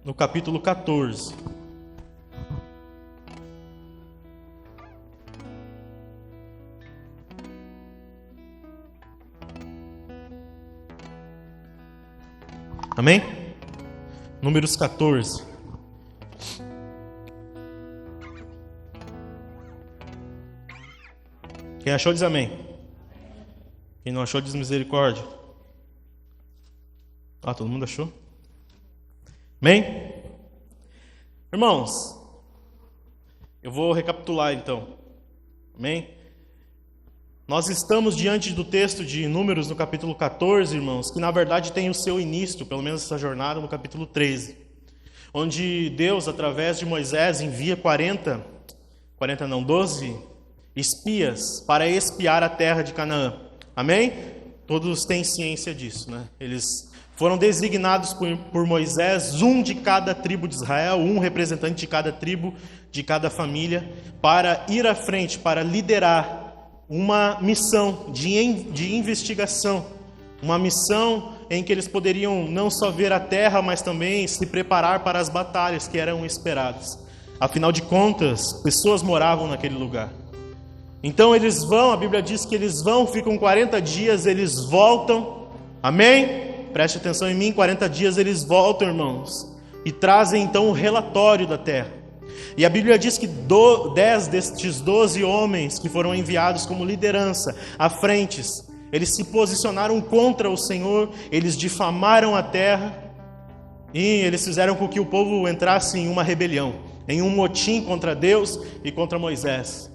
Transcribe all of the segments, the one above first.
no capítulo 14. Amém? Números 14. Quem achou diz amém. Quem não achou diz misericórdia. Todo mundo achou? Amém? Irmãos, eu vou recapitular então. Amém? Nós estamos diante do texto de Números no capítulo 14, irmãos, que na verdade tem o seu início, pelo menos essa jornada, no capítulo 13. Onde Deus, através de Moisés, envia 12 espias para espiar a terra de Canaã. Amém? Todos têm ciência disso, né? Eles foram designados por Moisés, um de cada tribo de Israel, um representante de cada tribo, de cada família, para ir à frente, para liderar uma missão de investigação, uma missão em que eles poderiam não só ver a terra, mas também se preparar para as batalhas que eram esperadas. Afinal de contas, pessoas moravam naquele lugar. Então eles vão, a Bíblia diz que eles vão, ficam 40 dias, eles voltam, amém? Preste atenção em mim, 40 dias eles voltam, irmãos, e trazem então o relatório da terra. E a Bíblia diz que 10 destes 12 homens que foram enviados como liderança à frente, eles se posicionaram contra o Senhor, eles difamaram a terra e eles fizeram com que o povo entrasse em uma rebelião, em um motim contra Deus e contra Moisés.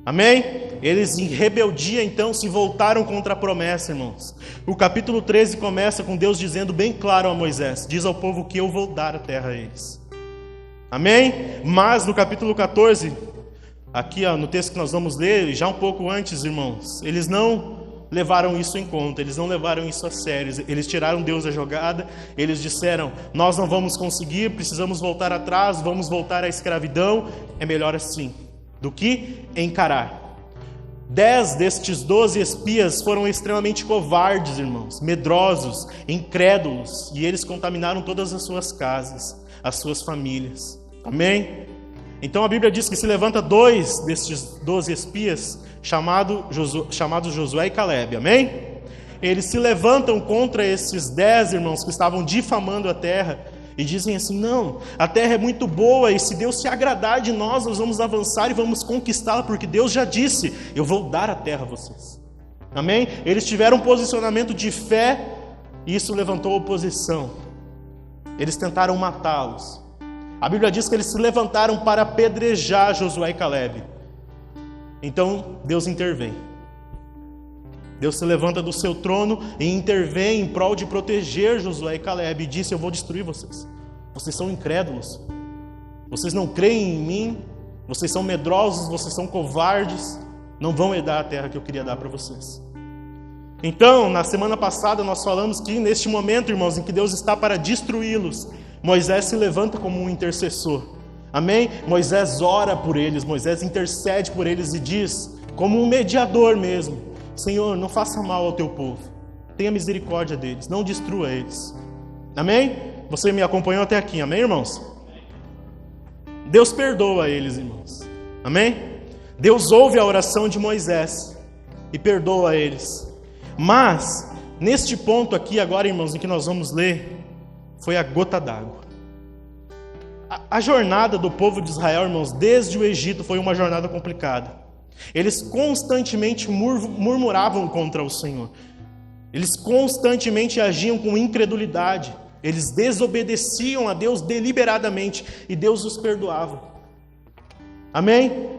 Amém? Eles em rebeldia então se voltaram contra a promessa, irmãos. O capítulo 13 começa com Deus dizendo bem claro a Moisés: diz ao povo que eu vou dar a terra a eles. Amém? Mas no capítulo 14, aqui no texto que nós vamos ler, já um pouco antes, irmãos, eles não levaram isso em conta, eles não levaram isso a sério, eles tiraram Deus da jogada, eles disseram: nós não vamos conseguir, precisamos voltar atrás, vamos voltar à escravidão, é melhor assim, do que encarar. 10 destes 12 espias foram extremamente covardes, irmãos, medrosos, incrédulos, e eles contaminaram todas as suas casas, as suas famílias. Amém? Então a Bíblia diz que se levanta 2 destes 12 espias, chamados Josué e Calebe. Amém? Eles se levantam contra esses 10 irmãos que estavam difamando a terra e dizem assim: não, a terra é muito boa e se Deus se agradar de nós, nós vamos avançar e vamos conquistá-la, porque Deus já disse: eu vou dar a terra a vocês. Amém? Eles tiveram um posicionamento de fé e isso levantou oposição. Eles tentaram matá-los. A Bíblia diz que eles se levantaram para apedrejar Josué e Calebe. Então Deus intervém. Deus se levanta do seu trono e intervém em prol de proteger Josué e Calebe e disse: eu vou destruir vocês. Vocês são incrédulos. Vocês não creem em mim. Vocês são medrosos, vocês são covardes. Não vão herdar a terra que eu queria dar para vocês. Então, na semana passada nós falamos que neste momento, irmãos, em que Deus está para destruí-los, Moisés se levanta como um intercessor. Amém? Moisés ora por eles, Moisés intercede por eles e diz, como um mediador mesmo: Senhor, não faça mal ao teu povo, tenha misericórdia deles, não destrua eles. Amém? Você me acompanhou até aqui, amém, irmãos? Deus perdoa eles, irmãos. Amém? Deus ouve a oração de Moisés e perdoa eles. Mas, neste ponto aqui agora, irmãos, em que nós vamos ler, foi a gota d'água. A jornada do povo de Israel, irmãos, desde o Egito foi uma jornada complicada. Eles constantemente murmuravam contra o Senhor. Eles constantemente agiam com incredulidade. Eles desobedeciam a Deus deliberadamente e Deus os perdoava. Amém?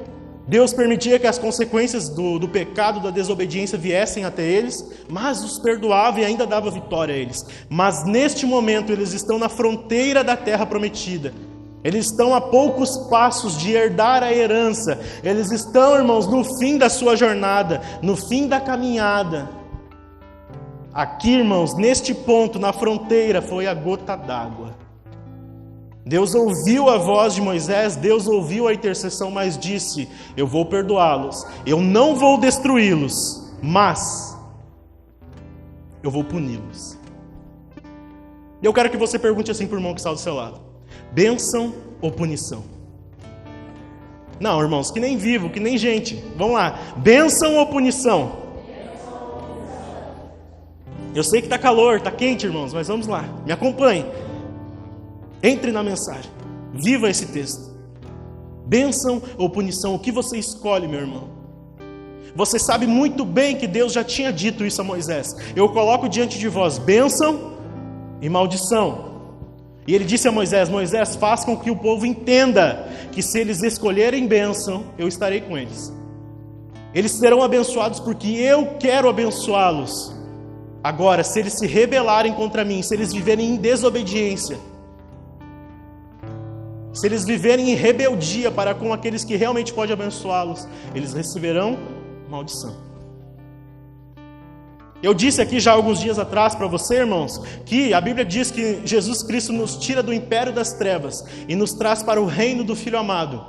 Deus permitia que as consequências do pecado, da desobediência viessem até eles, mas os perdoava e ainda dava vitória a eles. Mas neste momento eles estão na fronteira da terra prometida. Eles estão a poucos passos de herdar a herança. Eles estão, irmãos, no fim da sua jornada, no fim da caminhada. Aqui, irmãos, neste ponto, na fronteira, foi a gota d'água. Deus ouviu a voz de Moisés, Deus ouviu a intercessão, mas disse: eu vou perdoá-los, eu não vou destruí-los, mas eu vou puni-los. E eu quero que você pergunte assim para o irmão que está do seu lado: Bênção ou punição? Não, irmãos, que nem vivo, que nem gente. Vamos lá. Bênção ou punição? Eu sei que está calor, está quente, irmãos, mas vamos lá. Me acompanhe. Entre na mensagem. Viva esse texto. Bênção ou punição? O que você escolhe, meu irmão? Você sabe muito bem que Deus já tinha dito isso a Moisés. Eu coloco diante de vós bênção e maldição. E ele disse a Moisés: Moisés, faz com que o povo entenda que se eles escolherem bênção, eu estarei com eles. Eles serão abençoados porque eu quero abençoá-los. Agora, se eles se rebelarem contra mim, se eles viverem em desobediência, se eles viverem em rebeldia para com aqueles que realmente podem abençoá-los, eles receberão maldição. Eu disse aqui já alguns dias atrás para você, irmãos, que a Bíblia diz que Jesus Cristo nos tira do império das trevas e nos traz para o reino do Filho amado.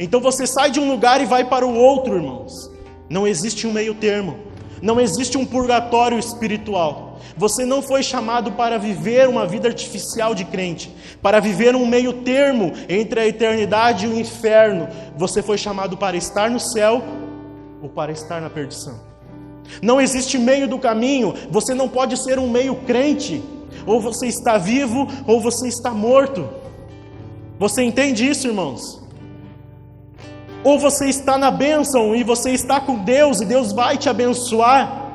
Então você sai de um lugar e vai para o outro, irmãos. Não existe um meio termo. Não existe um purgatório espiritual. Você não foi chamado para viver uma vida artificial de crente, para viver um meio termo entre a eternidade e o inferno. Você foi chamado para estar no céu ou para estar na perdição. Não existe meio do caminho. Você não pode ser um meio crente. Ou você está vivo ou você está morto. Você entende isso, irmãos? Ou você está na bênção e você está com Deus e Deus vai te abençoar.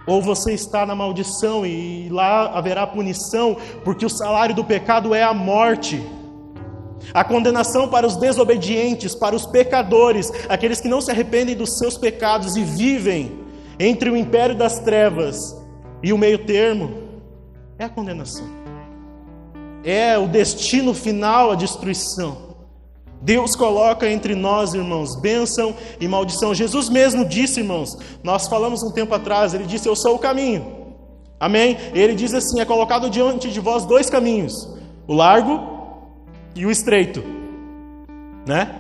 Ou você está na maldição e lá haverá punição, porque o salário do pecado é a morte. A condenação para os desobedientes, para os pecadores, aqueles que não se arrependem dos seus pecados e vivem entre o império das trevas e o meio termo, é a condenação. É o destino final, a destruição. Deus coloca entre nós, irmãos, bênção e maldição. Jesus mesmo disse, irmãos, nós falamos um tempo atrás, ele disse: eu sou o caminho. Amém? Ele diz assim: é colocado diante de vós dois caminhos, o largo e o estreito, né?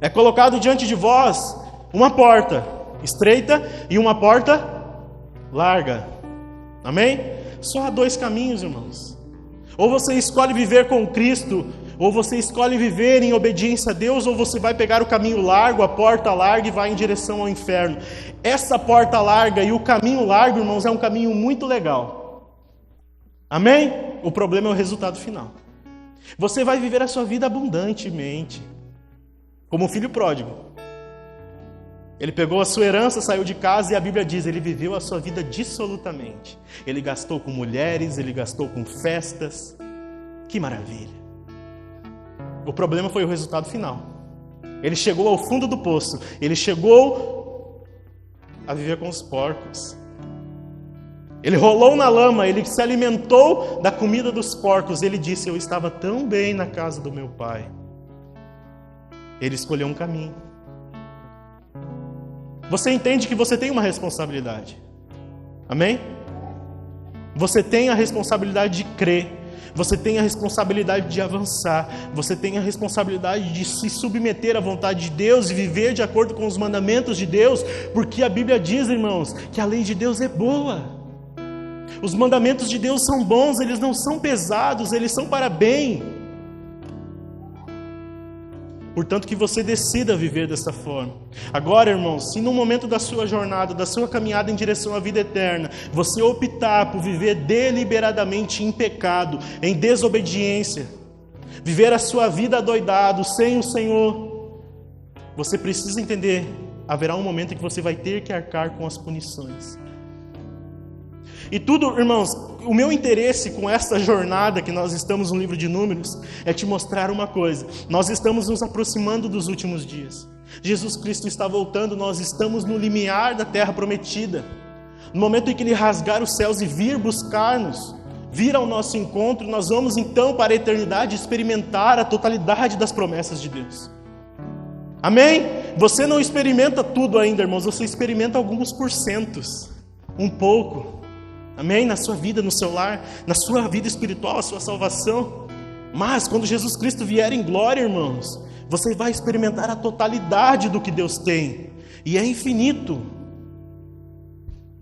É colocado diante de vós uma porta estreita e uma porta larga. Amém? Só há dois caminhos, irmãos. Ou você escolhe viver com Cristo, ou você escolhe viver em obediência a Deus, ou você vai pegar o caminho largo, a porta larga, e vai em direção ao inferno. Essa porta larga e o caminho largo, irmãos, é um caminho muito legal. Amém? O problema é o resultado final. Você vai viver a sua vida abundantemente, como o filho pródigo. Ele pegou a sua herança, saiu de casa e a Bíblia diz, ele viveu a sua vida dissolutamente. Ele gastou com mulheres, ele gastou com festas. Que maravilha! O problema foi o resultado final. Ele chegou ao fundo do poço, ele chegou a viver com os porcos. Ele rolou na lama, ele se alimentou da comida dos porcos. Ele disse: eu estava tão bem na casa do meu pai. Ele escolheu um caminho. Você entende que você tem uma responsabilidade. Amém? Você tem a responsabilidade de crer. Você tem a responsabilidade de avançar. Você tem a responsabilidade de se submeter à vontade de Deus e viver de acordo com os mandamentos de Deus. Porque a Bíblia diz, irmãos, que a lei de Deus é boa. Os mandamentos de Deus são bons, eles não são pesados, eles são para bem. Portanto, que você decida viver dessa forma. Agora, irmãos, se no momento da sua jornada, da sua caminhada em direção à vida eterna, você optar por viver deliberadamente em pecado, em desobediência, viver a sua vida adoidado, sem o Senhor, você precisa entender, haverá um momento em que você vai ter que arcar com as punições. E tudo, irmãos, o meu interesse com esta jornada que nós estamos no livro de Números é te mostrar uma coisa. Nós estamos nos aproximando dos últimos dias. Jesus Cristo está voltando, nós estamos no limiar da terra prometida. No momento em que Ele rasgar os céus e vir buscar-nos, vir ao nosso encontro, nós vamos então para a eternidade experimentar a totalidade das promessas de Deus. Amém? Você não experimenta tudo ainda, irmãos, você experimenta alguns porcentos, um pouco. Amém? Na sua vida, no seu lar, na sua vida espiritual, a sua salvação. Mas quando Jesus Cristo vier em glória, irmãos, você vai experimentar a totalidade do que Deus tem. E é infinito.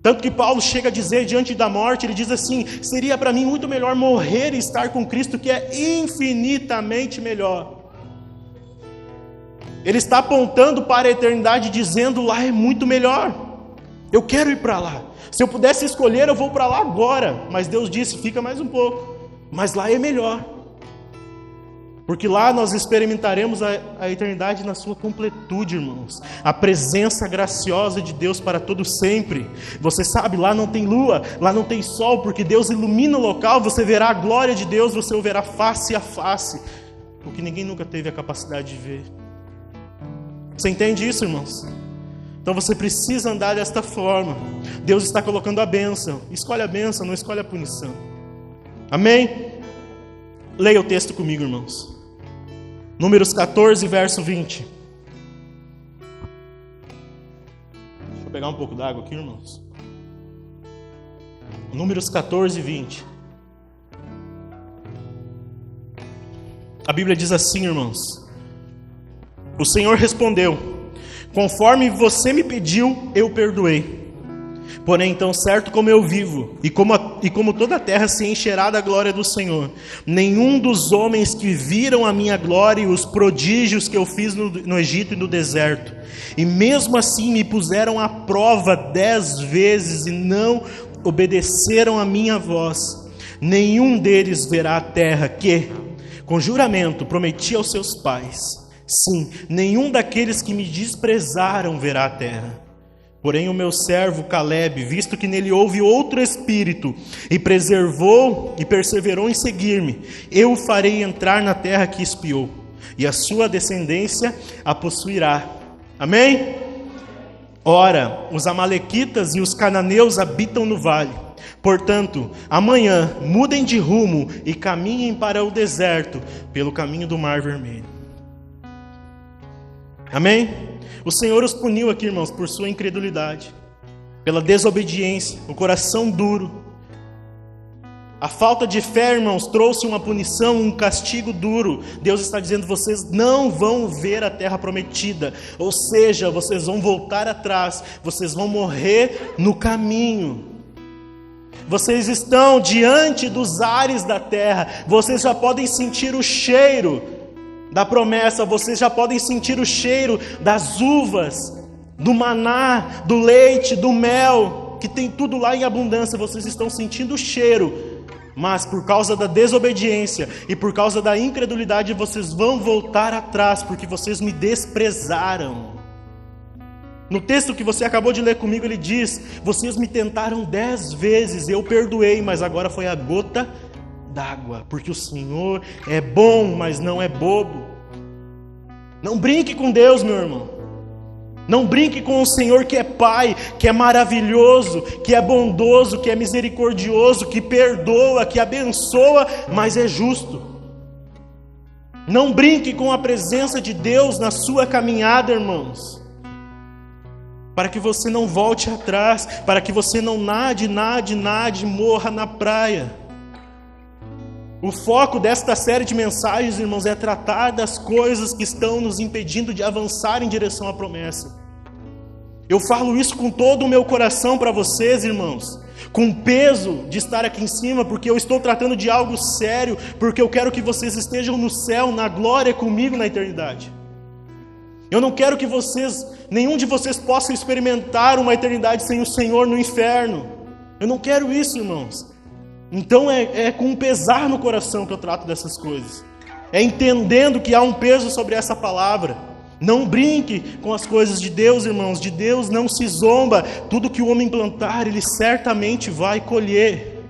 Tanto que Paulo chega a dizer diante da morte, ele diz assim: seria para mim muito melhor morrer e estar com Cristo, que é infinitamente melhor. Ele está apontando para a eternidade, dizendo: lá é muito melhor, eu quero ir para lá. Se eu pudesse escolher, eu vou para lá agora. Mas Deus disse: fica mais um pouco, mas lá é melhor. Porque lá nós experimentaremos a eternidade na sua completude, irmãos. A presença graciosa de Deus para todo sempre. Você sabe, lá não tem lua, lá não tem sol, porque Deus ilumina o local. Você verá a glória de Deus, você o verá face a face, o que ninguém nunca teve a capacidade de ver. Você entende isso, irmãos? Então você precisa andar desta forma. Deus está colocando a bênção. Escolhe a bênção, não escolhe a punição. Amém? Leia o texto comigo, irmãos. Números 14, verso 20. Deixa eu pegar um pouco d'água aqui, irmãos. Números 14, 20. A Bíblia diz assim, irmãos: o Senhor respondeu: conforme você me pediu, eu perdoei. Porém, então, certo como eu vivo, e como toda a terra se encherá da glória do Senhor, nenhum dos homens que viram a minha glória e os prodígios que eu fiz no Egito e no deserto, e mesmo assim me puseram à prova 10 vezes e não obedeceram a minha voz, nenhum deles verá a terra que, com juramento, prometi aos seus pais. Sim, nenhum daqueles que me desprezaram verá a terra. Porém o meu servo Calebe, visto que nele houve outro espírito, e perseverou em seguir-me, eu o farei entrar na terra que espiou, e a sua descendência a possuirá. Amém? Ora, os amalequitas e os cananeus habitam no vale. Portanto, amanhã mudem de rumo e caminhem para o deserto, pelo caminho do Mar Vermelho. Amém? O Senhor os puniu aqui, irmãos, por sua incredulidade, pela desobediência, o coração duro. A falta de fé, irmãos, trouxe uma punição, um castigo duro. Deus está dizendo: vocês não vão ver a terra prometida. Ou seja, vocês vão voltar atrás, vocês vão morrer no caminho. Vocês estão diante dos ares da terra, vocês já podem sentir o cheiro da promessa, vocês já podem sentir o cheiro das uvas, do maná, do leite, do mel, que tem tudo lá em abundância. Vocês estão sentindo o cheiro, mas por causa da desobediência e por causa da incredulidade, vocês vão voltar atrás, porque vocês me desprezaram. No texto que você acabou de ler comigo, ele diz: vocês me tentaram 10 vezes, eu perdoei, mas agora foi a gota d'água, porque o Senhor é bom, mas não é bobo. Não brinque com Deus, meu irmão. Não brinque com o Senhor, que é Pai, que é maravilhoso, que é bondoso, que é misericordioso, que perdoa, que abençoa, mas é justo. Não brinque com a presença de Deus na sua caminhada, irmãos, para que você não volte atrás, para que você não nade, morra na praia. O foco desta série de mensagens, irmãos, é tratar das coisas que estão nos impedindo de avançar em direção à promessa. Eu falo isso com todo o meu coração para vocês, irmãos, com peso de estar aqui em cima, porque eu estou tratando de algo sério, porque eu quero que vocês estejam no céu, na glória comigo na eternidade. Eu não quero que nenhum de vocês possa experimentar uma eternidade sem o Senhor no inferno. Eu não quero isso, irmãos. Então é com um pesar no coração que eu trato dessas coisas. É entendendo que há um peso sobre essa palavra. Não brinque com as coisas de Deus, irmãos. De Deus não se zomba. Tudo que o homem plantar, ele certamente vai colher.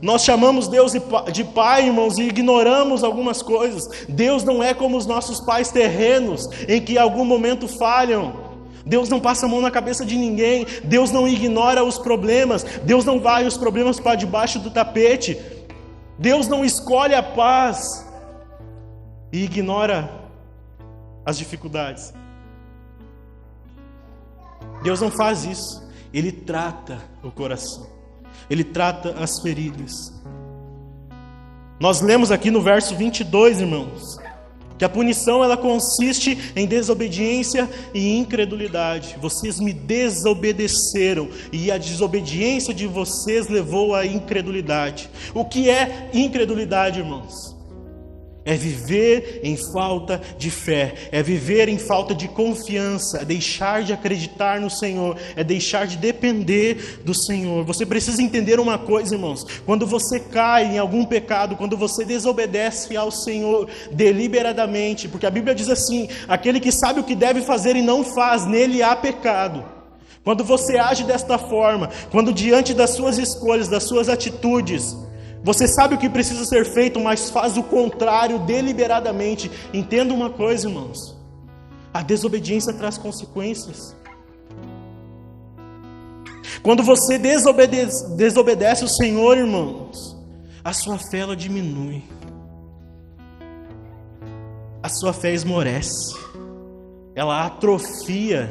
Nós chamamos Deus de Pai, irmãos, e ignoramos algumas coisas. Deus não é como os nossos pais terrenos, em que em algum momento falham. Deus não passa a mão na cabeça de ninguém. Deus não ignora os problemas. Deus não varre os problemas para debaixo do tapete. Deus não escolhe a paz e ignora as dificuldades. Deus não faz isso. Ele trata o coração. Ele trata as feridas. Nós lemos aqui no verso 22, irmãos: Que a punição ela consiste em desobediência e incredulidade. Vocês me desobedeceram e a desobediência de vocês levou à incredulidade. O que é incredulidade, irmãos? É viver em falta de fé, é viver em falta de confiança, é deixar de acreditar no Senhor, é deixar de depender do Senhor. Você precisa entender uma coisa, irmãos: quando você cai em algum pecado, quando você desobedece ao Senhor deliberadamente, porque a Bíblia diz assim: aquele que sabe o que deve fazer e não faz, nele há pecado. Quando você age desta forma, quando diante das suas escolhas, das suas atitudes, você sabe o que precisa ser feito, mas faz o contrário deliberadamente. Entenda uma coisa, irmãos: a desobediência traz consequências. Quando você desobedece o Senhor, irmãos, a sua fé ela diminui. A sua fé esmorece. Ela atrofia.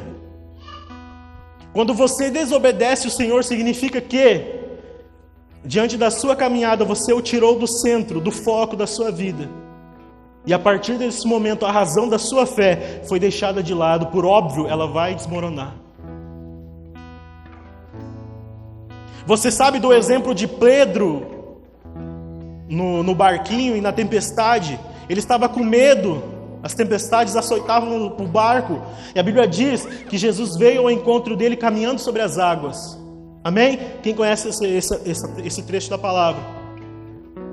Quando você desobedece o Senhor, significa que diante da sua caminhada, você o tirou do centro, do foco da sua vida. E a partir desse momento, a razão da sua fé foi deixada de lado. Por óbvio, ela vai desmoronar. Você sabe do exemplo de Pedro no barquinho e na tempestade? Ele estava com medo. As tempestades açoitavam o barco. E a Bíblia diz que Jesus veio ao encontro dele caminhando sobre as águas. Amém? Quem conhece esse trecho da palavra?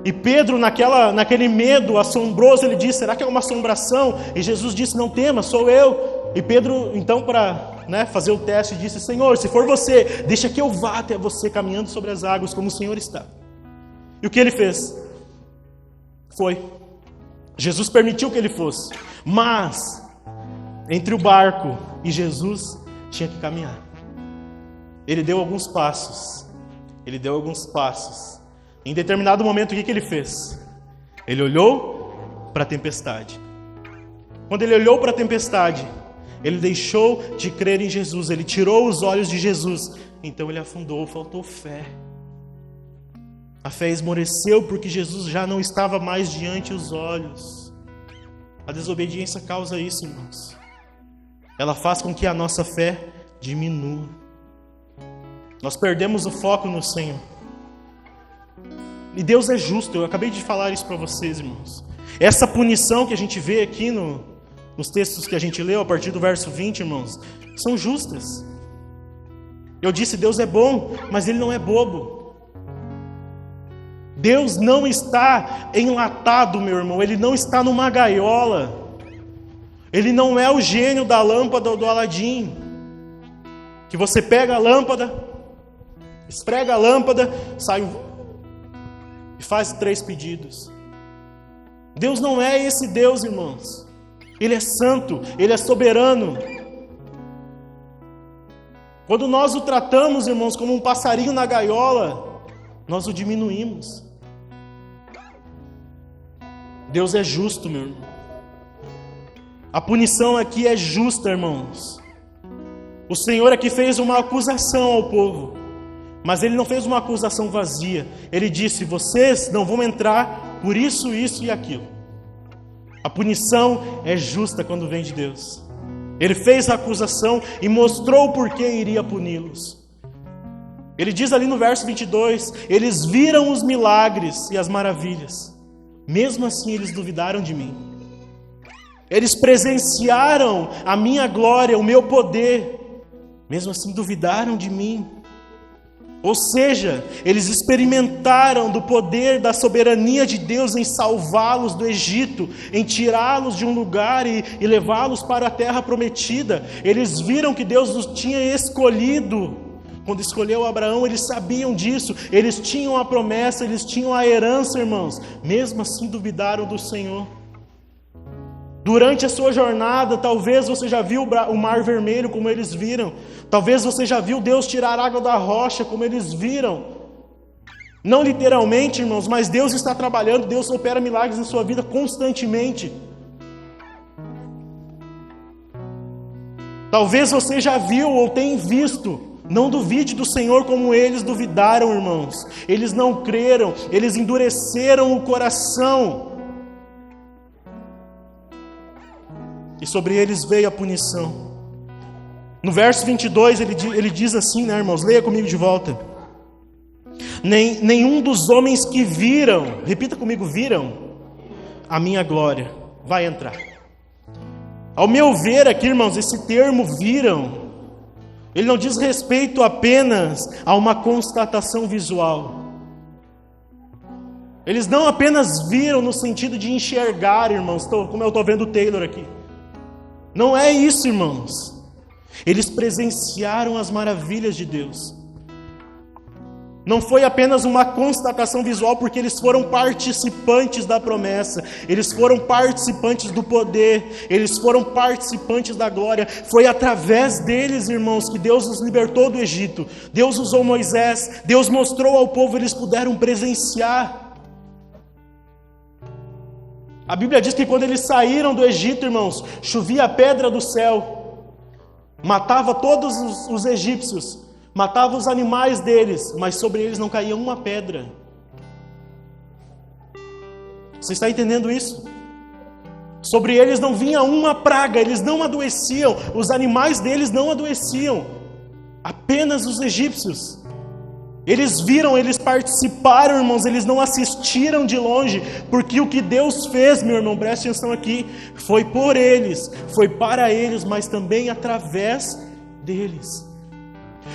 E Pedro, naquele medo assombroso, ele disse: será que é uma assombração? E Jesus disse: não tema, sou eu. E Pedro, então, para fazer o teste, disse: Senhor, se for você, deixa que eu vá até você caminhando sobre as águas, como o Senhor está. E o que ele fez? Foi. Jesus permitiu que ele fosse. Mas, entre o barco e Jesus, tinha que caminhar. Ele deu alguns passos. Em determinado momento, o que ele fez? Ele olhou para a tempestade. Quando ele olhou para a tempestade, ele deixou de crer em Jesus. Ele tirou os olhos de Jesus. Então ele afundou, faltou fé. A fé esmoreceu porque Jesus já não estava mais diante dos olhos. A desobediência causa isso, irmãos. Ela faz com que a nossa fé diminua. Nós perdemos o foco no Senhor. E Deus é justo. Eu acabei de falar isso para vocês, irmãos. Essa punição que a gente vê aqui nos textos que a gente leu, a partir do verso 20, irmãos, são justas. Eu disse: Deus é bom, mas Ele não é bobo. Deus não está enlatado, meu irmão. Ele não está numa gaiola. Ele não é o gênio da lâmpada do Aladim, que você pega a lâmpada, esfrega a lâmpada, sai e faz 3 pedidos. Deus não é esse Deus, irmãos. Ele é santo, Ele é soberano. Quando nós o tratamos, irmãos, como um passarinho na gaiola, nós o diminuímos. Deus é justo, meu irmão. A punição aqui é justa, irmãos. O Senhor aqui fez uma acusação ao povo, mas Ele não fez uma acusação vazia. Ele disse: vocês não vão entrar por isso, isso e aquilo. A punição é justa quando vem de Deus. Ele fez a acusação e mostrou por que iria puni-los. Ele diz ali no verso 22, eles viram os milagres e as maravilhas, mesmo assim eles duvidaram de mim. Eles presenciaram a minha glória, o meu poder, mesmo assim duvidaram de mim. Ou seja, eles experimentaram do poder, da soberania de Deus em salvá-los do Egito, em tirá-los de um lugar e levá-los para a terra prometida. Eles viram que Deus os tinha escolhido. Quando escolheu Abraão, eles sabiam disso. Eles tinham a promessa, eles tinham a herança, irmãos. Mesmo assim duvidaram do Senhor. Durante a sua jornada, talvez você já viu o mar vermelho como eles viram. Talvez você já viu Deus tirar água da rocha como eles viram. Não literalmente, irmãos, mas Deus está trabalhando, Deus opera milagres em sua vida constantemente. Talvez você já viu ou tenha visto. Não duvide do Senhor como eles duvidaram, irmãos. Eles não creram, eles endureceram o coração. e sobre eles veio a punição. No verso 22 ele diz assim, né, irmãos? Leia comigo de volta. Nenhum dos homens que viram, repita comigo, viram a minha glória, vai entrar. Ao meu ver aqui, irmãos, esse termo viram, ele não diz respeito apenas a uma constatação visual. Eles não apenas viram no sentido de enxergar, irmãos, como eu estou vendo o Taylor aqui. Não é isso, irmãos. Eles presenciaram as maravilhas de Deus. Não foi apenas uma constatação visual, porque eles foram participantes da promessa, eles foram participantes do poder, eles foram participantes da glória. Foi através deles, irmãos, que Deus os libertou do Egito. Deus usou Moisés, Deus mostrou ao povo, eles puderam presenciar. A Bíblia diz que quando eles saíram do Egito, irmãos, chovia a pedra do céu, matava todos os egípcios, matava os animais deles, mas sobre eles não caía uma pedra. Você está entendendo isso? Sobre eles não vinha uma praga, eles não adoeciam, os animais deles não adoeciam, apenas os egípcios. Eles viram, eles participaram, irmãos, eles não assistiram de longe, porque o que Deus fez, meu irmão, preste atenção aqui, foi por eles, foi para eles, mas também através deles.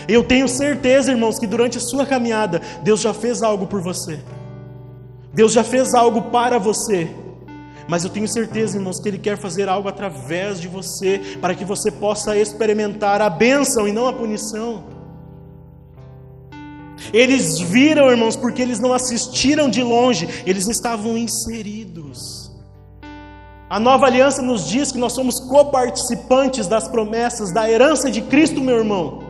Eu tenho certeza, irmãos, que durante a sua caminhada, Deus já fez algo por você. Deus já fez algo para você. Mas eu tenho certeza, irmãos, que Ele quer fazer algo através de você, para que você possa experimentar a bênção e não a punição. Eles viram, irmãos, porque eles não assistiram de longe, eles estavam inseridos. A nova aliança nos diz que nós somos coparticipantes das promessas, da herança de Cristo, meu irmão.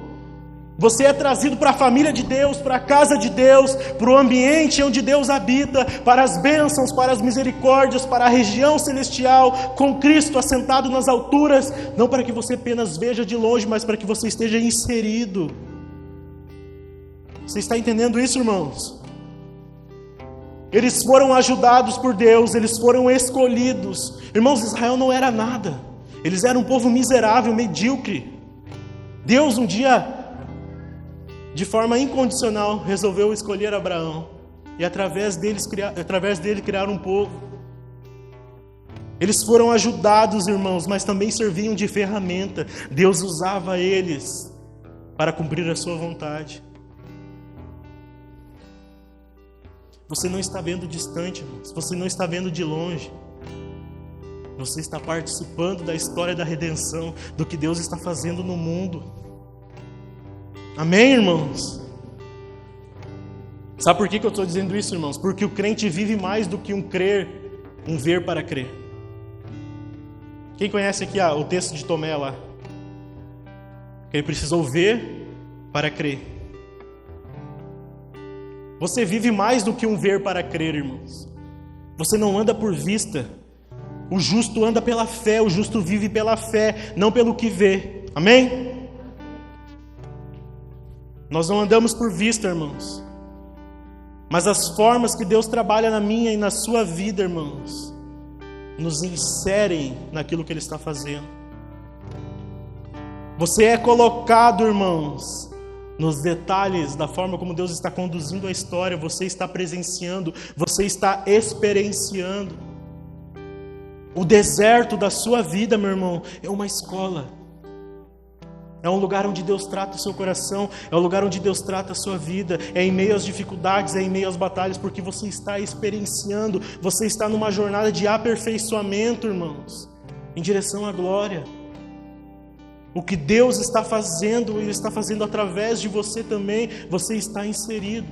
Você é trazido para a família de Deus, para a casa de Deus, para o ambiente onde Deus habita, para as bênçãos, para as misericórdias, para a região celestial, com Cristo assentado nas alturas, não para que você apenas veja de longe, mas para que você esteja inserido. Você está entendendo isso, irmãos? Eles foram ajudados por Deus, eles foram escolhidos. Irmãos, Israel não era nada, eles eram um povo miserável, medíocre. Deus um dia, de forma incondicional, resolveu escolher Abraão e através dele criar um povo. Eles foram ajudados, irmãos, mas também serviam de ferramenta. Deus usava eles para cumprir a sua vontade. Você não está vendo distante, irmãos. Você não está vendo de longe. Você está participando da história da redenção, do que Deus está fazendo no mundo. Amém, irmãos? Sabe por que eu estou dizendo isso, irmãos? Porque o crente vive mais do que um crer, um ver para crer. Quem conhece aqui o texto de Tomé lá? Ele precisou ver para crer. Você vive mais do que um ver para crer, irmãos. Você não anda por vista. O justo anda pela fé, o justo vive pela fé, não pelo que vê. Amém? Nós não andamos por vista, irmãos. Mas as formas que Deus trabalha na minha e na sua vida, irmãos, nos inserem naquilo que Ele está fazendo. Você é colocado, irmãos, nos detalhes da forma como Deus está conduzindo a história. Você está presenciando, você está experienciando. O deserto da sua vida, meu irmão, é uma escola. É um lugar onde Deus trata o seu coração, é um lugar onde Deus trata a sua vida, é em meio às dificuldades, é em meio às batalhas, porque você está experienciando, você está numa jornada de aperfeiçoamento, irmãos, em direção à glória. O que Deus está fazendo, Ele está fazendo através de você também, você está inserido.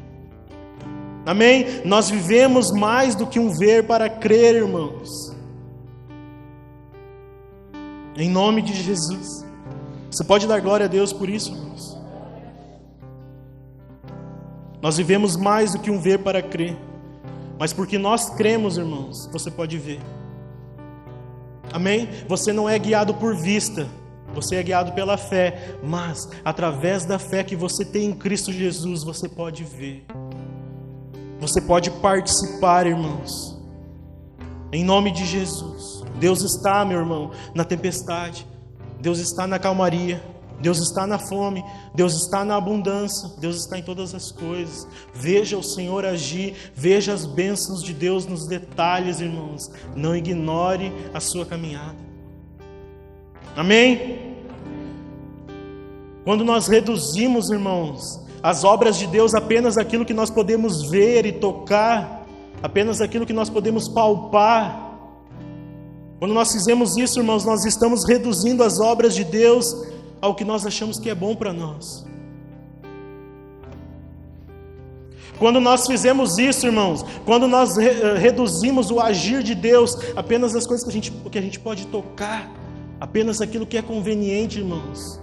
Amém? Nós vivemos mais do que um ver para crer, irmãos. Em nome de Jesus. Você pode dar glória a Deus por isso, irmãos? Nós vivemos mais do que um ver para crer. Mas porque nós cremos, irmãos, você pode ver. Amém? Você não é guiado por vista. Você é guiado pela fé. Mas, através da fé que você tem em Cristo Jesus, você pode ver. Você pode participar, irmãos. Em nome de Jesus. Deus está, meu irmão, na tempestade. Deus está na calmaria. Deus está na fome. Deus está na abundância. Deus está em todas as coisas. Veja o Senhor agir. Veja as bênçãos de Deus nos detalhes, irmãos. Não ignore a sua caminhada. Amém? Quando nós reduzimos, irmãos, as obras de Deus apenas aquilo que nós podemos ver e tocar, apenas aquilo que nós podemos palpar, quando nós fizemos isso, irmãos, nós estamos reduzindo as obras de Deus ao que nós achamos que é bom para nós. Quando nós fizemos isso, irmãos, quando nós reduzimos o agir de Deus apenas as coisas que a gente pode tocar, apenas aquilo que é conveniente, irmãos,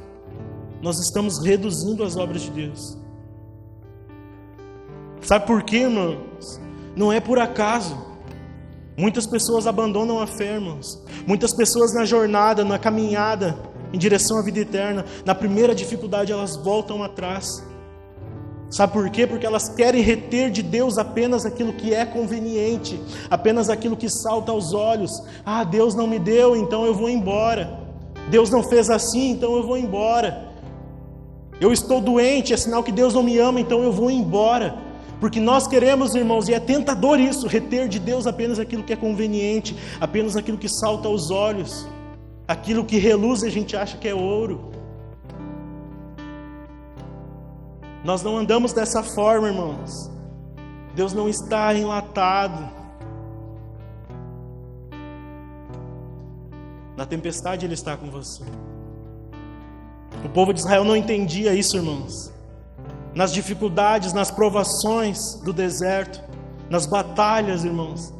nós estamos reduzindo as obras de Deus. Sabe por quê, irmãos? Não é por acaso. Muitas pessoas abandonam a fé, irmãos. Muitas pessoas na jornada, na caminhada em direção à vida eterna, na primeira dificuldade elas voltam atrás. Sabe por quê? Porque elas querem reter de Deus apenas aquilo que é conveniente, apenas aquilo que salta aos olhos. Ah, Deus não me deu, então eu vou embora. Deus não fez assim, então eu vou embora. Eu estou doente, é sinal que Deus não me ama, então eu vou embora. Porque nós queremos, irmãos, e é tentador isso, reter de Deus apenas aquilo que é conveniente, apenas aquilo que salta aos olhos, aquilo que reluz e a gente acha que é ouro. Nós não andamos dessa forma, irmãos. Deus não está enlatado. Na tempestade Ele está com você. O povo de Israel não entendia isso, irmãos. Nas dificuldades, nas provações do deserto, nas batalhas, irmãos,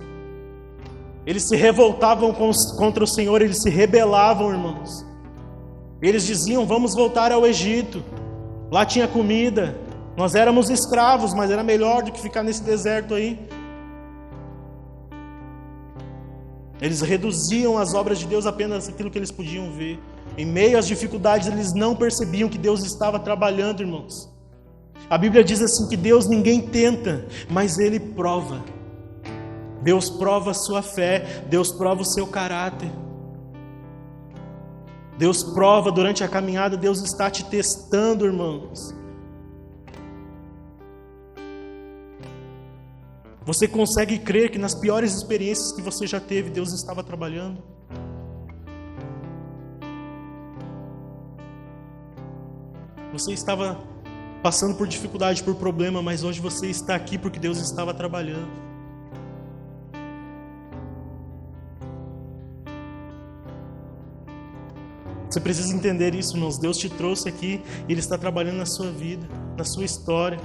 eles se revoltavam contra o Senhor, eles se rebelavam, irmãos. Eles diziam: vamos voltar ao Egito, lá tinha comida, nós éramos escravos, mas era melhor do que ficar nesse deserto aí. Eles reduziam as obras de Deus apenas aquilo que eles podiam ver. Em meio às dificuldades, eles não percebiam que Deus estava trabalhando, irmãos. A Bíblia diz assim que Deus ninguém tenta, mas Ele prova. Deus prova a sua fé, Deus prova o seu caráter. Deus prova durante a caminhada, Deus está te testando, irmãos. Você consegue crer que nas piores experiências que você já teve, Deus estava trabalhando? Você estava passando por dificuldade, por problema, mas hoje você está aqui porque Deus estava trabalhando. Você precisa entender isso, irmãos. Deus te trouxe aqui e Ele está trabalhando na sua vida, na sua história.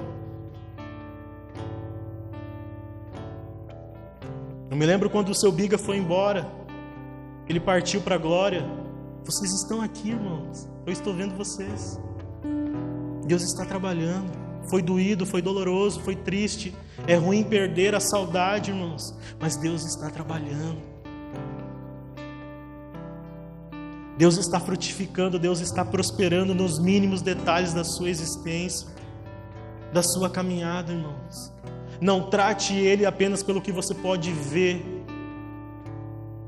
Eu me lembro quando o seu Biga foi embora, ele partiu para a glória. Vocês estão aqui, irmãos. Eu estou vendo vocês. Deus está trabalhando. Foi doído, foi doloroso, foi triste. É ruim perder a saudade, irmãos. Mas Deus está trabalhando. Deus está frutificando, Deus está prosperando nos mínimos detalhes da sua existência, da sua caminhada, irmãos. Não trate Ele apenas pelo que você pode ver.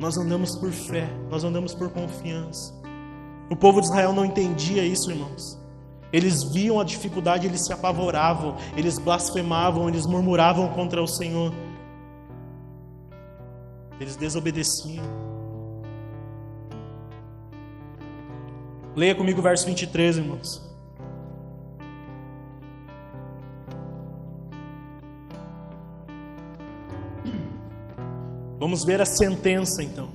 Nós andamos por fé, nós andamos por confiança. O povo de Israel não entendia isso, irmãos. Eles viam a dificuldade, eles se apavoravam, eles blasfemavam, eles murmuravam contra o Senhor. Eles desobedeciam. Leia comigo o verso 23, irmãos. Vamos ver a sentença, então,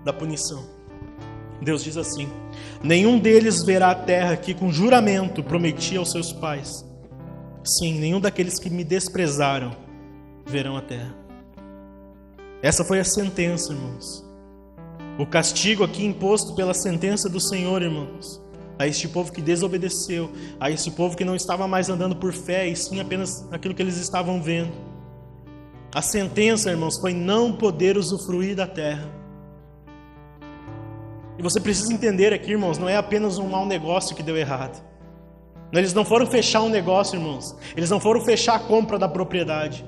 da punição. Deus diz assim: nenhum deles verá a terra que com juramento prometi aos seus pais. Sim, nenhum daqueles que me desprezaram verão a terra. Essa foi a sentença, irmãos. O castigo aqui imposto pela sentença do Senhor, irmãos, a este povo que desobedeceu, a este povo que não estava mais andando por fé, e sim apenas aquilo que eles estavam vendo. A sentença, irmãos, foi não poder usufruir da terra. E você precisa entender aqui, irmãos, não é apenas um mau negócio que deu errado. Eles não foram fechar um negócio, irmãos. Eles não foram fechar a compra da propriedade.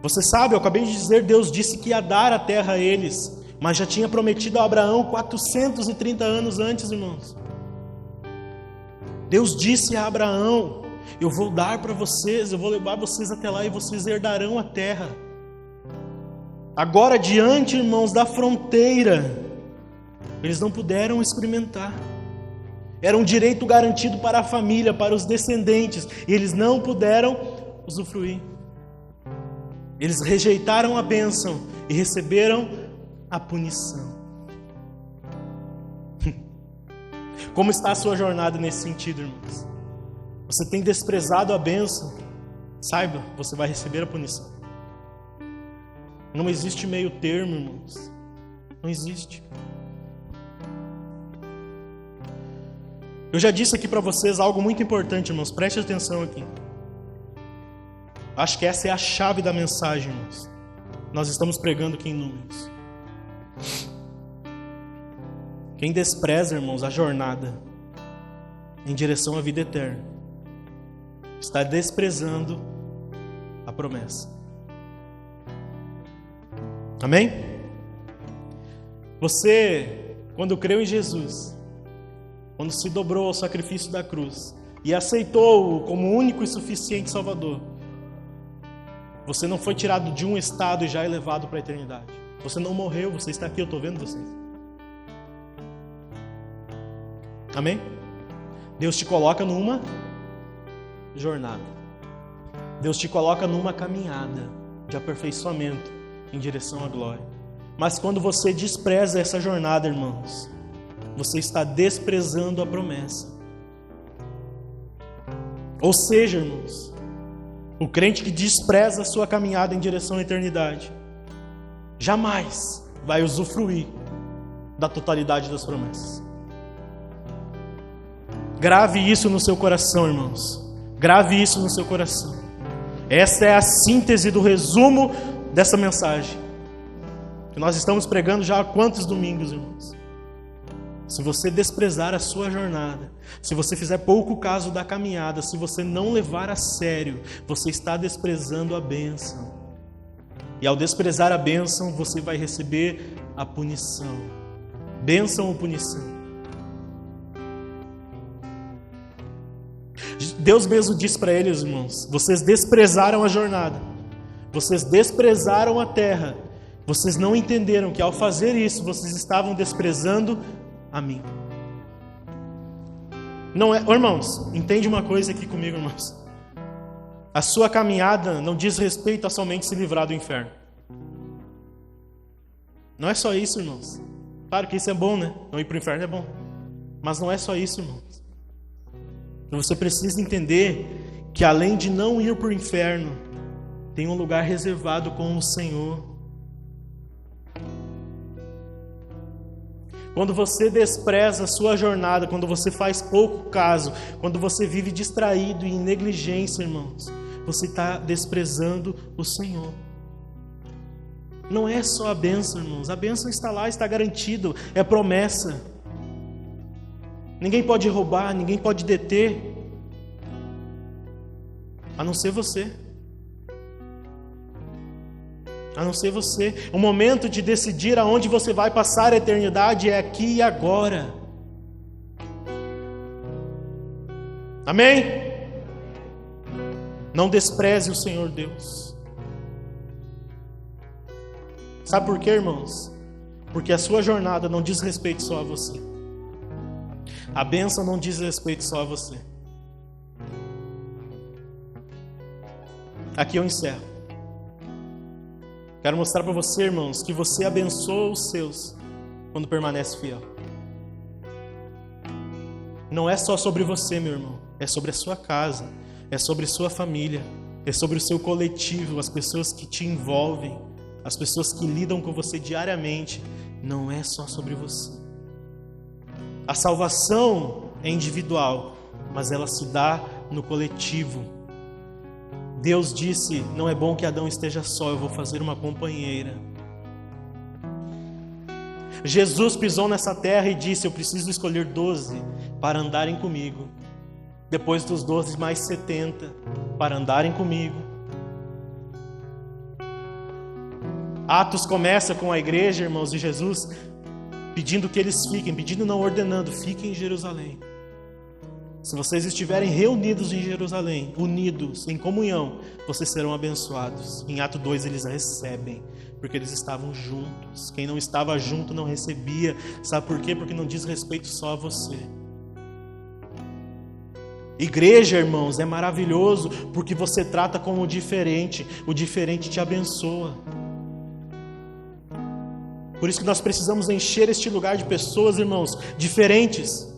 Você sabe, eu acabei de dizer, Deus disse que ia dar a terra a eles, mas já tinha prometido a Abraão 430 anos antes, irmãos. Deus disse a Abraão: eu vou dar para vocês, eu vou levar vocês até lá e vocês herdarão a terra. Agora, diante, irmãos, da fronteira, eles não puderam experimentar. Era um direito garantido para a família, para os descendentes, e eles não puderam usufruir. Eles rejeitaram a bênção e receberam a punição. Como está a sua jornada nesse sentido, irmãos? Você tem desprezado a bênção? Saiba, você vai receber a punição. Não existe meio termo, irmãos. Não existe. Eu já disse aqui para vocês algo muito importante, irmãos. Preste atenção aqui. Acho que essa é a chave da mensagem, irmãos. Nós estamos pregando aqui em Números. Quem despreza, irmãos, a jornada em direção à vida eterna, está desprezando a promessa. Amém? Você, quando creu em Jesus, quando se dobrou ao sacrifício da cruz e aceitou-o como único e suficiente Salvador, você não foi tirado de um estado e já elevado para a eternidade. Você não morreu, você está aqui, eu estou vendo vocês. Amém? Deus te coloca numa jornada. Deus te coloca numa caminhada de aperfeiçoamento em direção à glória. Mas quando você despreza essa jornada, irmãos, você está desprezando a promessa. Ou seja, irmãos, o crente que despreza a sua caminhada em direção à eternidade jamais vai usufruir da totalidade das promessas. Grave isso no seu coração, irmãos. Grave isso no seu coração. Essa é a síntese do resumo dessa mensagem que nós estamos pregando já há quantos domingos, irmãos? Se você desprezar a sua jornada, se você fizer pouco caso da caminhada, se você não levar a sério, você está desprezando a bênção. E ao desprezar a bênção, você vai receber a punição. Bênção ou punição? Deus mesmo diz para eles, irmãos: vocês desprezaram a jornada, vocês desprezaram a terra, vocês não entenderam que ao fazer isso, vocês estavam desprezando a mim. Não é, irmãos, entende uma coisa aqui comigo, irmãos. A sua caminhada não diz respeito a somente se livrar do inferno. Não é só isso, irmãos. Claro que isso é bom, né? Não ir para o inferno é bom. Mas não é só isso, irmãos. Você precisa entender que além de não ir para o inferno, tem um lugar reservado com o Senhor. Quando você despreza a sua jornada, quando você faz pouco caso, quando você vive distraído e em negligência, irmãos, você está desprezando o Senhor. Não é só a bênção, irmãos. A bênção está lá, está garantido, é promessa. Ninguém pode roubar, ninguém pode deter, a não ser você. A não ser você. O momento de decidir aonde você vai passar a eternidade é aqui e agora. Amém? Não despreze o Senhor Deus. Sabe por quê, irmãos? Porque a sua jornada não diz respeito só a você. A bênção não diz respeito só a você. Aqui eu encerro. Quero mostrar para você, irmãos, que você abençoa os seus quando permanece fiel. Não é só sobre você, meu irmão. É sobre a sua casa, é sobre sua família, é sobre o seu coletivo, as pessoas que te envolvem, as pessoas que lidam com você diariamente. Não é só sobre você. A salvação é individual, mas ela se dá no coletivo. Deus disse: não é bom que Adão esteja só, eu vou fazer uma companheira. Jesus pisou nessa terra e disse: eu preciso escolher 12 para andarem comigo. Depois dos 12, mais 70 para andarem comigo. Atos começa com a igreja, irmãos, de Jesus, pedindo que eles fiquem, pedindo não ordenando, fiquem em Jerusalém. Se vocês estiverem reunidos em Jerusalém, unidos, em comunhão, vocês serão abençoados. Em Atos 2 eles recebem, porque eles estavam juntos. Quem não estava junto não recebia. Sabe por quê? Porque não diz respeito só a você. Igreja, irmãos, é maravilhoso, porque você trata como diferente. O diferente te abençoa. Por isso que nós precisamos encher este lugar de pessoas, irmãos, diferentes.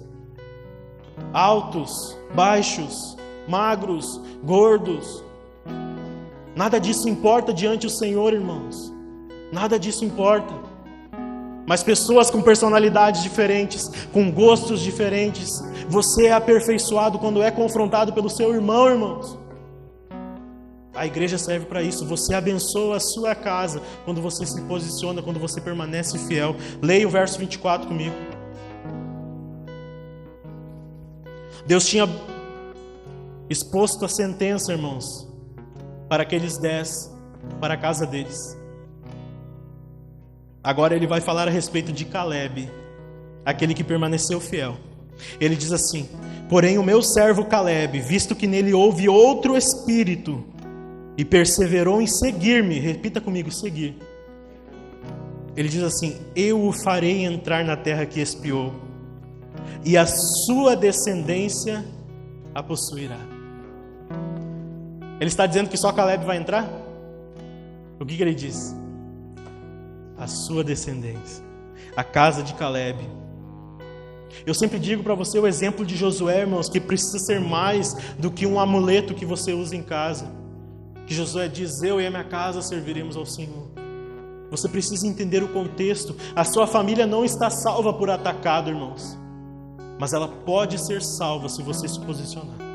Altos, baixos, magros, gordos. Nada disso importa diante do Senhor, irmãos. Nada disso importa. Mas pessoas com personalidades diferentes, com gostos diferentes. Você é aperfeiçoado quando é confrontado pelo seu irmão, irmãos. A igreja serve para isso. Você abençoa a sua casa quando você se posiciona, quando você permanece fiel. Leia o verso 24 comigo. Deus tinha exposto a sentença, irmãos, para que eles dessem para a casa deles. Agora ele vai falar a respeito de Caleb, aquele que permaneceu fiel. Ele diz assim: porém o meu servo Caleb, visto que nele houve outro espírito, e perseverou em seguir-me. Repita comigo, seguir. Ele diz assim: eu o farei entrar na terra que espiou, e a sua descendência a possuirá. Ele está dizendo que só Caleb vai entrar? O que ele diz? A sua descendência, a casa de Caleb. Eu sempre digo para você o exemplo de Josué, irmãos, que precisa ser mais do que um amuleto que você usa em casa. Que Josué diz: eu e a minha casa serviremos ao Senhor. Você precisa entender o contexto. A sua família não está salva por atacado, irmãos, mas ela pode ser salva se você se posicionar.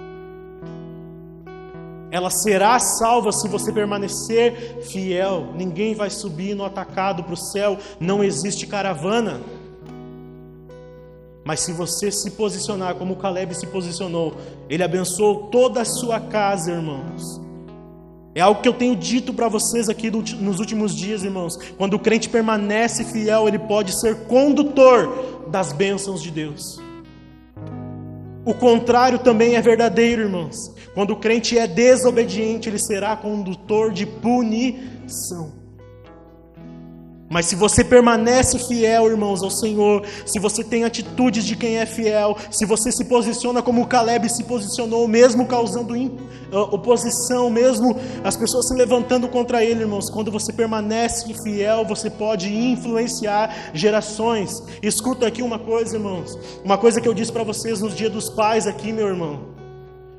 Ela será salva se você permanecer fiel. Ninguém vai subir no atacado para o céu. Não existe caravana. Mas se você se posicionar como Caleb se posicionou, ele abençoou toda a sua casa, irmãos. É algo que eu tenho dito para vocês aqui nos últimos dias, irmãos. Quando o crente permanece fiel, ele pode ser condutor das bênçãos de Deus. O contrário também é verdadeiro, irmãos. Quando o crente é desobediente, ele será condutor de punição. Mas se você permanece fiel, irmãos, ao Senhor, se você tem atitudes de quem é fiel, se você se posiciona como o Caleb se posicionou, mesmo causando oposição, mesmo as pessoas se levantando contra ele, irmãos, quando você permanece fiel, você pode influenciar gerações. Escuta aqui uma coisa, irmãos, uma coisa que eu disse para vocês nos dias dos pais aqui, meu irmão.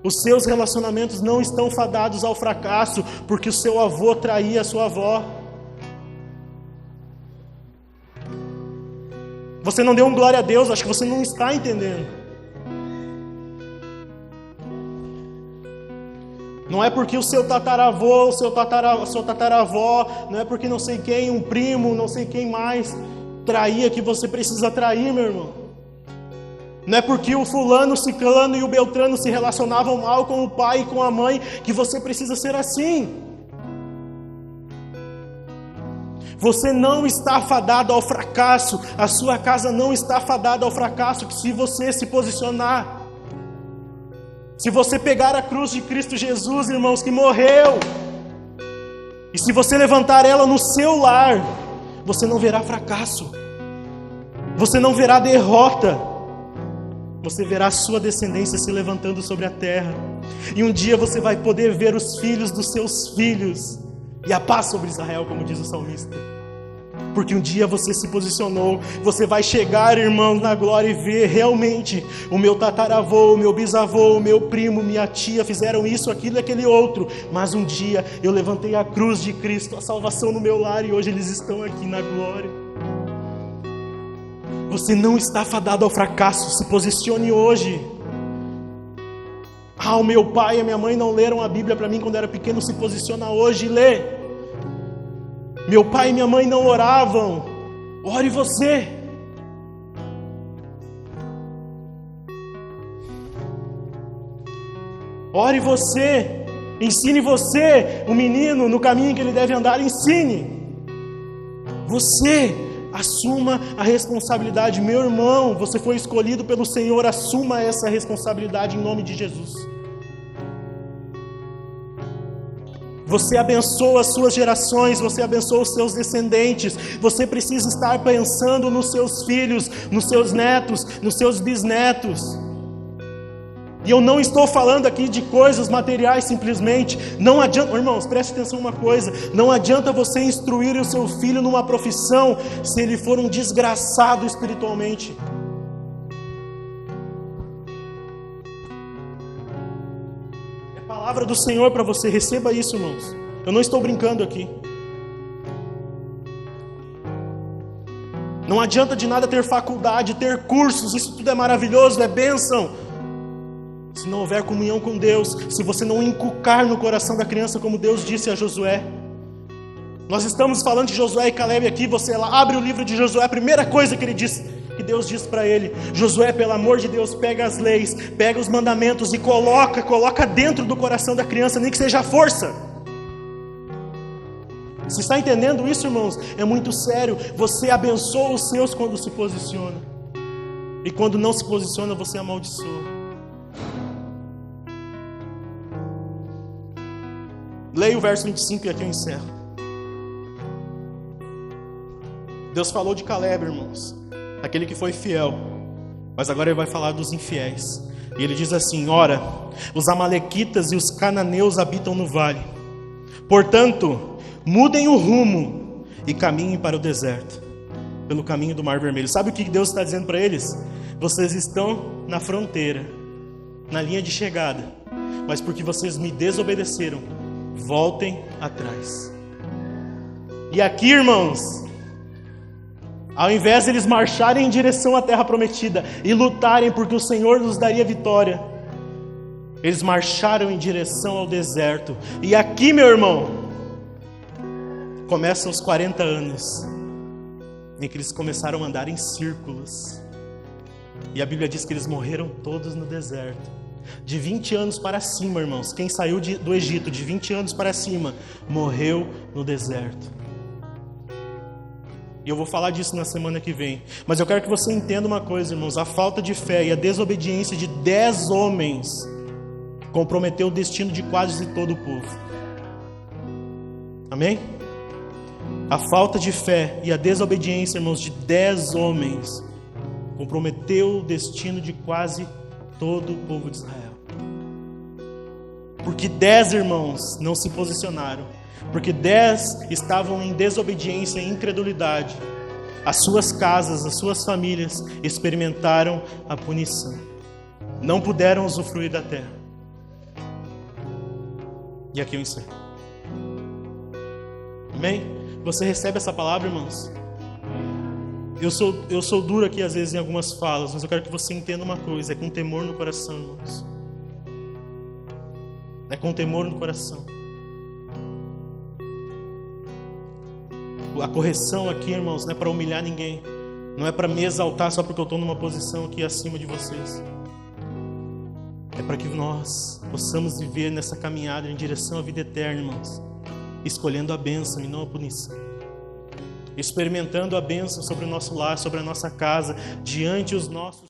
Os seus relacionamentos não estão fadados ao fracasso, porque o seu avô traía a sua avó. Você não deu um glória a Deus, acho que você não está entendendo. Não é porque o seu tataravô, sua tataravó, não é porque não sei quem, um primo, não sei quem mais, traía que você precisa trair, meu irmão. Não é porque o fulano, o ciclano e o beltrano se relacionavam mal com o pai e com a mãe que você precisa ser assim. Você não está fadado ao fracasso, a sua casa não está fadada ao fracasso se você se posicionar. Se você pegar a cruz de Cristo Jesus, irmãos, que morreu, e se você levantar ela no seu lar, você não verá fracasso, você não verá derrota, você verá a sua descendência se levantando sobre a terra, e um dia você vai poder ver os filhos dos seus filhos, e a paz sobre Israel, como diz o salmista. Porque um dia você se posicionou, você vai chegar, irmãos, na glória e ver realmente o meu tataravô, o meu bisavô, o meu primo, minha tia fizeram isso, aquilo e aquele outro. Mas um dia eu levantei a cruz de Cristo, a salvação no meu lar, e hoje eles estão aqui na glória. Você não está fadado ao fracasso, se posicione hoje. O meu pai e a minha mãe não leram a Bíblia para mim quando era pequeno, se posiciona hoje e lê. Meu pai e minha mãe não oravam, ore você. Ore você, ensine você, o menino, no caminho que ele deve andar, ensine. Você assuma a responsabilidade. Meu irmão, você foi escolhido pelo Senhor, assuma essa responsabilidade em nome de Jesus. Você abençoa as suas gerações, você abençoa os seus descendentes. Você precisa estar pensando nos seus filhos, nos seus netos, nos seus bisnetos. E eu não estou falando aqui de coisas materiais simplesmente. Não adianta, irmãos, preste atenção uma coisa. Não adianta você instruir o seu filho numa profissão se ele for um desgraçado espiritualmente. Palavra do Senhor para você, receba isso, irmãos. Eu não estou brincando aqui. Não adianta de nada ter faculdade, ter cursos, isso tudo é maravilhoso, é bênção. Se não houver comunhão com Deus, se você não inculcar no coração da criança como Deus disse a Josué. Nós estamos falando de Josué e Caleb aqui, você lá abre o livro de Josué, a primeira coisa que ele disse, que Deus disse para ele: Josué, pelo amor de Deus, pega as leis, pega os mandamentos e coloca dentro do coração da criança, nem que seja a força. Você está entendendo isso, irmãos? É muito sério. Você abençoa os seus quando se posiciona, e quando não se posiciona, você amaldiçoa. Leia o verso 25 e aqui eu encerro. Deus falou de Caleb, irmãos, aquele que foi fiel, mas agora ele vai falar dos infiéis. E ele diz assim: ora, os amalequitas e os cananeus habitam no vale. Portanto, mudem o rumo e caminhem para o deserto, pelo caminho do Mar Vermelho. Sabe o que Deus está dizendo para eles? Vocês estão na fronteira, na linha de chegada, mas porque vocês me desobedeceram, voltem atrás. E aqui, irmãos, ao invés de eles marcharem em direção à terra prometida e lutarem porque o Senhor nos daria vitória, eles marcharam em direção ao deserto. E aqui, meu irmão, começam os 40 anos em que eles começaram a andar em círculos. E a Bíblia diz que eles morreram todos no deserto. De 20 anos para cima, irmãos, quem saiu do Egito de 20 anos para cima, morreu no deserto. E eu vou falar disso na semana que vem. Mas eu quero que você entenda uma coisa, irmãos. A falta de fé e a desobediência de 10 homens comprometeu o destino de quase todo o povo. Amém? A falta de fé e a desobediência, irmãos, de 10 homens comprometeu o destino de quase todo o povo de Israel. Porque 10 irmãos não se posicionaram. Porque 10 estavam em desobediência e incredulidade. As suas casas, as suas famílias experimentaram a punição. Não puderam usufruir da terra. E aqui eu encerro. Amém? Você recebe essa palavra, irmãos? Eu sou duro aqui às vezes em algumas falas, mas eu quero que você entenda uma coisa: é com temor no coração, irmãos. É com temor no coração. A correção aqui, irmãos, não é para humilhar ninguém. Não é para me exaltar só porque eu estou numa posição aqui acima de vocês. É para que nós possamos viver nessa caminhada em direção à vida eterna, irmãos. Escolhendo a bênção e não a punição. Experimentando a bênção sobre o nosso lar, sobre a nossa casa, diante os nossos